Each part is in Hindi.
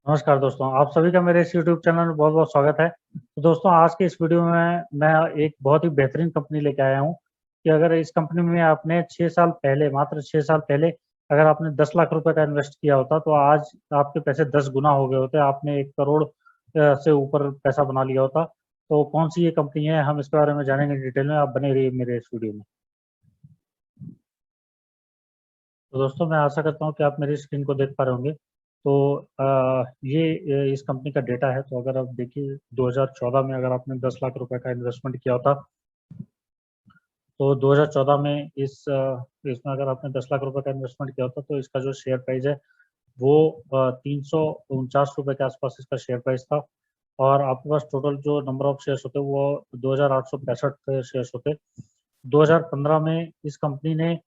नमस्कार दोस्तों, आप सभी का मेरे इस यूट्यूब चैनल में बहुत-बहुत स्वागत है। तो दोस्तों आज के इस वीडियो में मैं एक बहुत ही बेहतरीन कंपनी लेके आया हूँ कि अगर इस कंपनी में आपने 6 साल पहले मात्र 6 साल पहले अगर आपने 10 लाख रुपए का इन्वेस्ट किया होता तो आज आपके पैसे 10 गुना हो गए होते। आपने 1 करोड़ से ऊपर पैसा बना लिया होता। तो कौन-सी ये कंपनी है हम इसके बारे में जानेंगे डिटेल में। आप बने रहिए मेरे इस वीडियो में। तो दोस्तों मैं आशा करता हूँ कि आप मेरी स्क्रीन को देख पा रहे होंगे। तो ये इस कंपनी का डेटा है। तो अगर आप देखिए 2014 में अगर आपने 10 लाख रुपए का इन्वेस्टमेंट किया होता तो 2014 में इसमें अगर आपने 10 लाख रुपए का इन्वेस्टमेंट किया होता तो इसका जो शेयर प्राइस है वो 349 रुपए के आसपास इसका शेयर प्राइस था। और आपके पास टोटल जो नंबर ऑफ शेयर्स होते वो 2865 शेयर्स होते। 2015 में इस कंपनी ने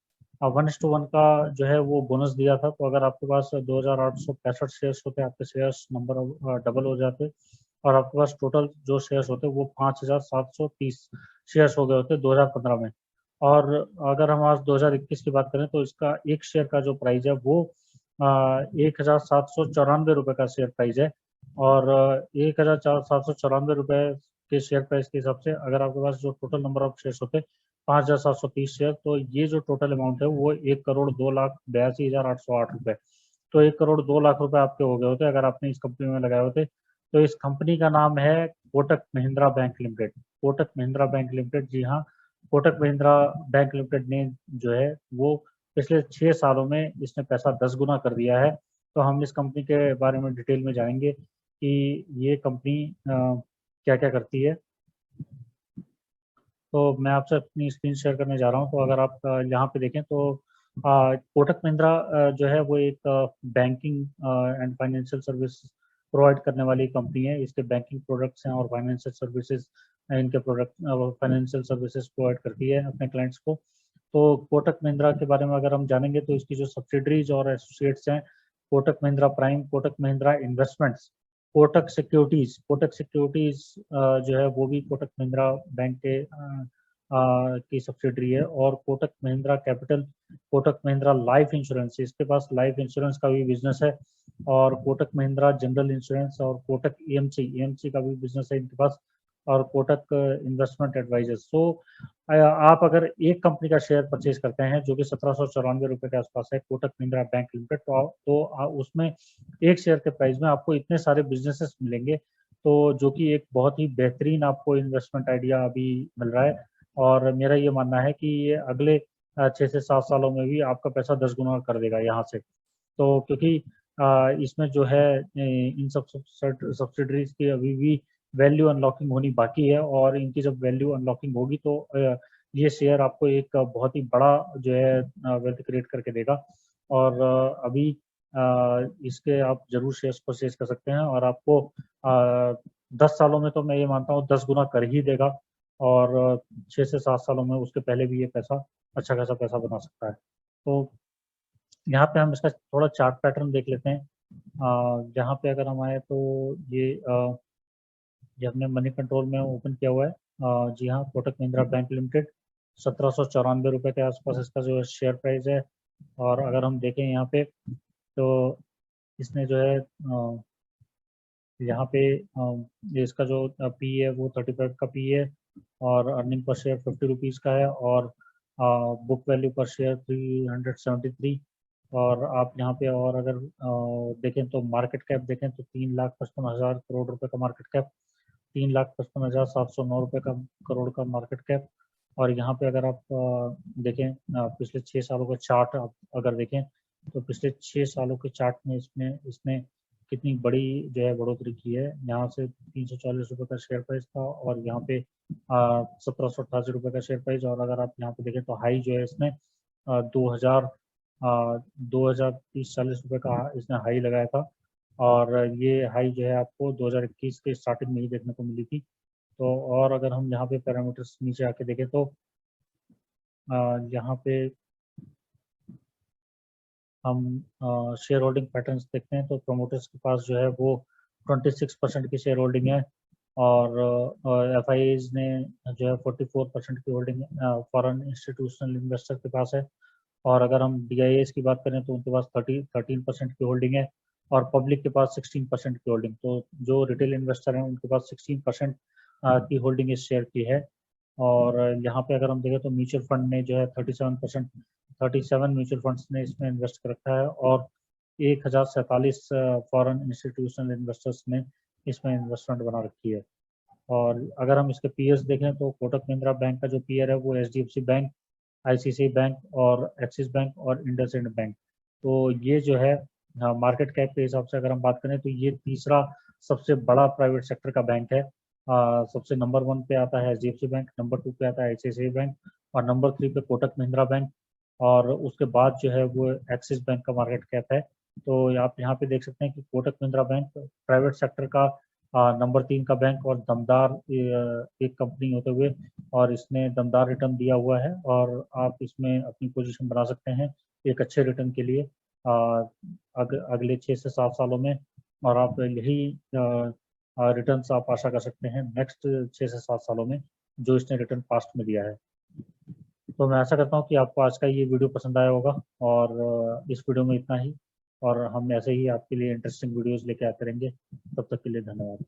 1:1 का जो है वो बोनस दिया था। तो अगर आपके पास 2865 शेयर्स होते, आपके शेयर्स नंबर डबल हो जाते और आपके पास टोटल जो शेयर्स होते वो 5730 शेयर्स हो गए होते 2015 में। और अगर हम आज 2021 की बात करें तो इसका एक शेयर का जो प्राइस है वो 1794 रुपए का शेयर प्राइस है। और 1794 रुपए के शेयर प्राइस के हिसाब से अगर आपके पास जो टोटल नंबर ऑफ शेयर्स होते 5730 शेयर, तो ये जो टोटल अमाउंट है वो 1,02,82,808 रुपए। तो 1,02,00,000 रुपए आपके हो गए होते अगर आपने इस कंपनी में लगाए होते। तो इस कंपनी का नाम है Kotak Mahindra bank limited. Kotak Mahindra bank limited, जी हाँ, कोटक महिंद्रा बैंक लिमिटेड ने जो है वो पिछले 6 सालों में इसने पैसा 10 गुना कर दिया है। तो हम इस कंपनी के बारे में डिटेल में जानेंगे कि ये कंपनी क्या क्या करती है। तो मैं आपसे अपनी स्क्रीन शेयर करने जा रहा हूँ। तो अगर आप यहाँ पे देखें तो कोटक महिंद्रा जो है वो एक banking and financial service provide करने वाली कंपनी है। इसके बैंकिंग प्रोडक्ट्स हैं और फाइनेंशियल सर्विसेज, इनके प्रोडक्ट फाइनेंशियल सर्विसेज प्रोवाइड करती है अपने क्लाइंट्स को। तो कोटक महिंद्रा के बारे में अगर हम जानेंगे तो इसकी जो सब्सिडरीज और एसोसिएट्स हैं, Kotak Mahindra prime, Kotak Mahindra investments, Kotak securities जो है वो भी कोटक महिंद्रा बैंक के की सब्सिडरी है। और Kotak Mahindra capital, Kotak Mahindra life insurance, इसके पास लाइफ इंश्योरेंस का भी बिजनेस है। और कोटक महिंद्रा जनरल इंश्योरेंस और कोटक ईएमसी का भी बिजनेस है इनके पास। और कोटक इन्वेस्टमेंट एडवाइजर्स। तो आप अगर एक कंपनी का शेयर परचेज करते हैं जो कि 1794 रुपए के आसपास है, कोटक महिंद्रा बैंक लिमिटेड, उसमें एक शेयर के प्राइस में आपको इतने सारे बिजनेसेस मिलेंगे। तो जो कि एक बहुत ही बेहतरीन आपको इन्वेस्टमेंट आइडिया अभी मिल रहा है। और मेरा ये मानना है कि ये अगले 6 से 7 सालों में भी आपका पैसा 10 गुना कर देगा यहाँ से। तो क्योंकि इसमें जो है इन सब सब्सिडरीज की अभी भी वैल्यू अनलॉकिंग होनी बाकी है। और इनकी जब वैल्यू अनलॉकिंग होगी तो ये शेयर आपको एक बहुत ही बड़ा जो है वेल्थ क्रिएट करके देगा। और अभी इसके आप जरूर शेयर्स परचेज कर सकते हैं और आपको 10 सालों में तो मैं ये मानता हूँ 10 गुना कर ही देगा। और 6 से 7 सालों में उसके पहले भी ये पैसा अच्छा खासा पैसा बना सकता है। तो यहाँ पे हम इसका थोड़ा चार्ट पैटर्न देख लेते हैं। यहाँ पे अगर हम आए तो ये हमने मनी कंट्रोल में ओपन किया हुआ है। जी हाँ, कोटक महिंद्रा बैंक लिमिटेड, 1794 रुपए के आसपास इसका जो शेयर प्राइस है। और अगर हम देखें यहाँ पे तो इसने जो है यहाँ पे इसका जो पी है वो 35 का पी है। और अर्निंग पर शेयर 50 रुपीज़ का है। और बुक वैल्यू पर शेयर 373। और आप यहाँ पे और अगर देखें तो मार्केट कैप देखें तो 3,55,000 करोड़ रुपए का मार्केट कैप, 3,55,709 रुपए का करोड़ का मार्केट कैप। और यहाँ पे अगर आप देखें पिछले 6 सालों का चार्ट आप अगर देखें तो पिछले 6 सालों के चार्ट में इसमें इसने कितनी बड़ी जो है बढ़ोतरी की है। यहाँ से 340 रुपए का शेयर प्राइस था और यहाँ पे 1788 रुपए का शेयर प्राइस। और अगर आप यहाँ पे देखें तो हाई जो है इसने 2030-40 रुपए का इसने हाई लगाया था। और ये हाई जो है आपको 2021 के स्टार्टिंग में ही देखने को मिली थी। तो और अगर हम यहाँ पे पैरामीटर्स नीचे आके देखें तो यहाँ पे हम शेयर होल्डिंग पैटर्न्स देखते हैं तो प्रमोटर्स के पास जो है वो 26% की शेयर होल्डिंग है। और एफ आई ने जो है 44% की होल्डिंग फॉरेन इंस्टीट्यूशनल इन्वेस्टर के पास है। और अगर हम डी की बात करें तो उनके पास 13% की होल्डिंग है। और पब्लिक के पास 16% की होल्डिंग। तो जो रिटेल इन्वेस्टर हैं उनके पास 16% की होल्डिंग इस शेयर की है। और यहाँ पे अगर हम देखें तो म्यूचुअल फंड ने जो है 37 म्यूचुअल फंड्स ने इसमें इन्वेस्ट कर रखा है और 1047 फॉरेन इंस्टीट्यूशनल इन्वेस्टर्स ने इसमें इन्वेस्टमेंट बना रखी है। और अगर हम इसके पीएस देखें तो कोटक महिंद्रा बैंक का जो पीयर है वो एचडीएफसी बैंक, आईसीआईसीआई बैंक और एक्सिस बैंक और इंडसइंड बैंक। तो ये जो है मार्केट कैप के हिसाब से अगर हम बात करें तो ये तीसरा सबसे बड़ा प्राइवेट सेक्टर का बैंक है। सबसे नंबर 1 पे आता है एचडीएफसी बैंक, नंबर 2 पे आता है आईसीआईसीआई बैंक और नंबर 3 पे कोटक महिंद्रा बैंक और उसके बाद जो है वो एक्सिस बैंक का मार्केट कैप है। तो आप यहाँ पे देख सकते हैं कि Kotak Mahindra bank private sector का नंबर 3 का बैंक और दमदार एक कंपनी होते हुए और इसने दमदार रिटर्न दिया हुआ है और आप इसमें अपनी पोजीशन बना सकते हैं एक अच्छे रिटर्न के लिए अगले 6 से 7 सालों में। और आप यही रिटर्न्स आप आशा कर सकते हैं नेक्स्ट 6 से 7 सालों में जो इसने रिटर्न पास्ट में दिया है। तो मैं आशा करता हूँ कि आपको आज का ये वीडियो पसंद आया होगा और इस वीडियो में इतना ही और हम ऐसे ही आपके लिए इंटरेस्टिंग वीडियोस लेके आते रहेंगे। तब तक के लिए धन्यवाद।